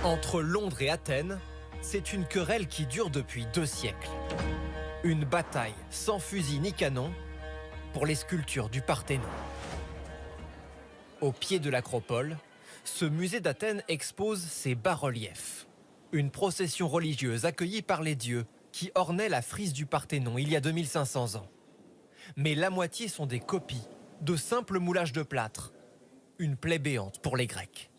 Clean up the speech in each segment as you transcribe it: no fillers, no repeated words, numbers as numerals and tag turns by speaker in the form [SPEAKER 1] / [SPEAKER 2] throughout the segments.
[SPEAKER 1] Entre Londres et Athènes, c'est une querelle qui dure depuis 2 siècles. Une bataille sans fusil ni canon pour les sculptures du Parthénon. Au pied de l'acropole, ce musée d'Athènes expose ses bas-reliefs. Une procession religieuse accueillie par les dieux qui ornait la frise du Parthénon il y a 2500 ans. Mais la moitié sont des copies, de simples moulages de plâtre. Une plaie béante pour les Grecs.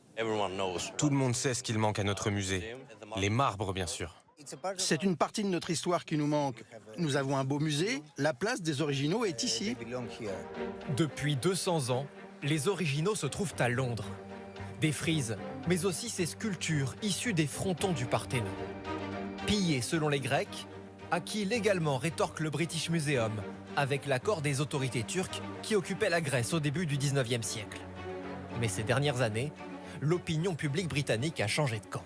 [SPEAKER 2] Tout le monde sait ce qu'il manque à notre musée. Les marbres, bien sûr.
[SPEAKER 3] C'est une partie de notre histoire qui nous manque. Nous avons un beau musée, la place des originaux est ici.
[SPEAKER 1] Depuis 200 ans, les originaux se trouvent à Londres. Des frises, mais aussi ces sculptures issues des frontons du Parthénon. Pillées selon les Grecs, acquis légalement rétorque le British Museum, avec l'accord des autorités turques qui occupaient la Grèce au début du 19e siècle. Mais ces dernières années, l'opinion publique britannique a changé de camp.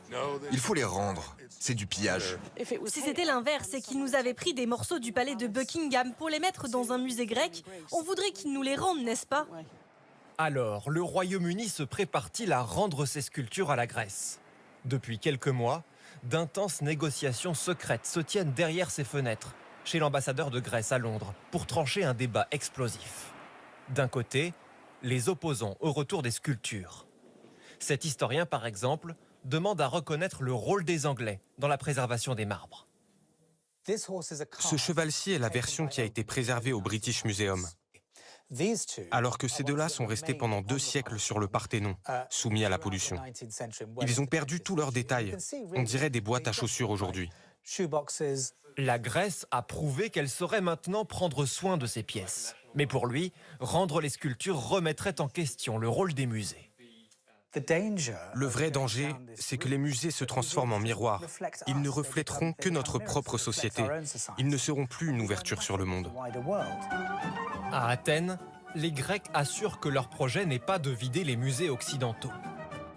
[SPEAKER 4] Il faut les rendre. C'est du pillage.
[SPEAKER 5] Si c'était l'inverse et qu'ils nous avaient pris des morceaux du palais de Buckingham pour les mettre dans un musée grec, on voudrait qu'ils nous les rendent, n'est-ce pas?
[SPEAKER 1] Alors, le Royaume-Uni se prépare-t-il à rendre ses sculptures à la Grèce? Depuis quelques mois, d'intenses négociations secrètes se tiennent derrière ses fenêtres, chez l'ambassadeur de Grèce à Londres, pour trancher un débat explosif. D'un côté, les opposants au retour des sculptures. Cet historien, par exemple, demande à reconnaître le rôle des Anglais dans la préservation des marbres.
[SPEAKER 2] Ce cheval-ci est la version qui a été préservée au British Museum. Alors que ces deux-là sont restés pendant 2 siècles sur le Parthénon, soumis à la pollution. Ils ont perdu tous leurs détails. On dirait des boîtes à chaussures aujourd'hui.
[SPEAKER 1] La Grèce a prouvé qu'elle saurait maintenant prendre soin de ces pièces. Mais pour lui, rendre les sculptures remettrait en question le rôle des musées.
[SPEAKER 2] Le vrai danger, c'est que les musées se transforment en miroirs. Ils ne reflèteront que notre propre société. Ils ne seront plus une ouverture sur le monde.
[SPEAKER 1] À Athènes, les Grecs assurent que leur projet n'est pas de vider les musées occidentaux.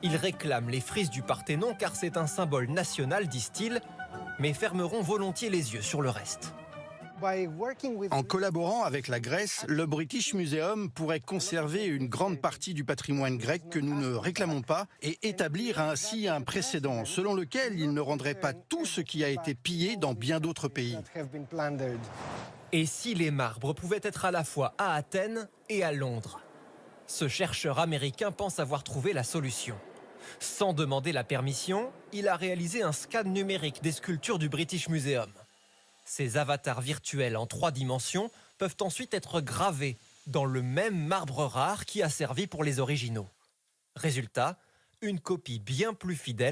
[SPEAKER 1] Ils réclament les frises du Parthénon car c'est un symbole national, disent-ils, mais fermeront volontiers les yeux sur le reste.
[SPEAKER 3] En collaborant avec la Grèce, le British Museum pourrait conserver une grande partie du patrimoine grec que nous ne réclamons pas et établir ainsi un précédent selon lequel il ne rendrait pas tout ce qui a été pillé dans bien d'autres pays.
[SPEAKER 1] Et si les marbres pouvaient être à la fois à Athènes et à Londres? Ce chercheur américain pense avoir trouvé la solution. Sans demander la permission, il a réalisé un scan numérique des sculptures du British Museum. Ces avatars virtuels en 3 dimensions peuvent ensuite être gravés dans le même marbre rare qui a servi pour les originaux. Résultat, une copie bien plus fidèle